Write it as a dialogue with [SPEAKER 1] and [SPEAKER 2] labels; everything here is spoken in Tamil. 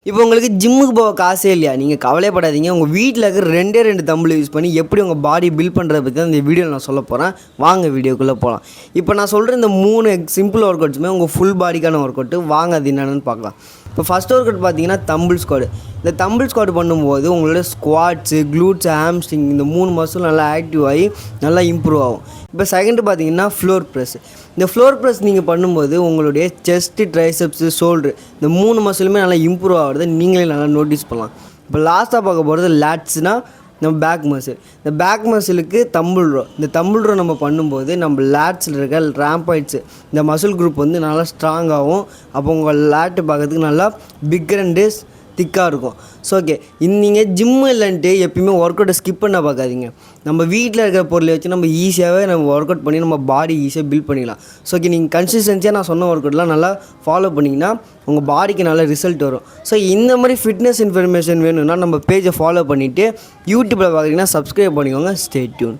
[SPEAKER 1] இப்போ உங்களுக்கு ஜிம்முக்கு போக காசே இல்லையா? நீங்கள் கவலைப்படாதீங்க. உங்கள் வீட்டில் இருக்கிற 2 தம்பிள் யூஸ் பண்ணி எப்படி உங்கள் பாடி பில்ட் பண்ணுறத பற்றி தான் இந்த வீடியோவில் நான் சொல்ல போகிறேன். வாங்க வீடியோக்குள்ளே போகலாம். இப்போ நான் சொல்கிற இந்த 3 சிம்பிள் ஒர்க் அவுட்ஸுமே உங்கள் ஃபுல் பாடிக்கான ஒர்க் அவுட்டு. வாங்க அது என்னென்னு பார்க்கலாம். இப்போ ஃபஸ்ட் ஒர்க் அவுட் பார்த்தீங்கன்னா தம்பிள் ஸ்குவாட். இந்த தம்பிள் ஸ்குவாட் பண்ணும்போது உங்களோட ஸ்குவாட்ஸு, க்ளூட்ஸ், ஹாம்ஸ்ட்ரிங் இந்த 3 மசில் நல்லா ஆக்டிவ் ஆகி நல்லா இம்ப்ரூவ் ஆகும். இப்போ செகண்டு பார்த்தீங்கன்னா ஃப்ளோர் ப்ரெஸ். இந்த ஃப்ளோர் ப்ரெஸ் நீங்கள் பண்ணும்போது உங்களுடைய செஸ்ட்டு, ட்ரைசெப்ஸு, ஷோல்ட்ரு இந்த 3 மசிலுமே நல்லா இம்ப்ரூவ் ஆகிறத நீங்களே நல்லா நோட்டீஸ் பண்ணலாம். இப்போ லாஸ்ட்டாக பார்க்க போகிறது லேட்ஸ்னால் நம்ம பேக் மசில். இந்த பேக் மசிலுக்கு தம்பிள் ரோ. இந்த தம்பிள் ரோ நம்ம பண்ணும்போது நம்ம லேட்ஸில் இருக்க ரேம்பாய்ட்ஸு இந்த மசில் குரூப் வந்து நல்லா ஸ்ட்ராங்காகவும், அப்போ உங்கள் லேட்டு பார்க்கறதுக்கு நல்லா பிக்கர் அண்டு திக்காக இருக்கும். ஸோ ஓகே, நீங்கள் ஜிம்மு இல்லைன்ட்டு எப்பயுமே ஒர்க் அவுட்டை ஸ்கிப் பண்ண பார்க்காதீங்க. நம்ம வீட்டில் இருக்கிற பொருளை வச்சு நம்ம ஈஸியாகவே நம்ம ஒர்க் அவுட் பண்ணி நம்ம பாடி ஈஸியாக பில்ட் பண்ணிக்கலாம். ஸோ ஓகே, நீங்கள் கன்சிஸ்டன்சியாக நான் சொன்ன ஒர்க் அவுட்லாம் நல்லா ஃபாலோ பண்ணிங்கன்னா உங்கள் பாடிக்கு நல்ல ரிசல்ட் வரும். ஸோ இந்த மாதிரி ஃபிட்னஸ் இன்ஃபர்மேஷன் வேணும்னா நம்ம பேஜை ஃபாலோ பண்ணிவிட்டு யூடியூப்பில் பார்க்குறீங்கன்னா சப்ஸ்கிரைப் பண்ணிக்கோங்க. Stay tune.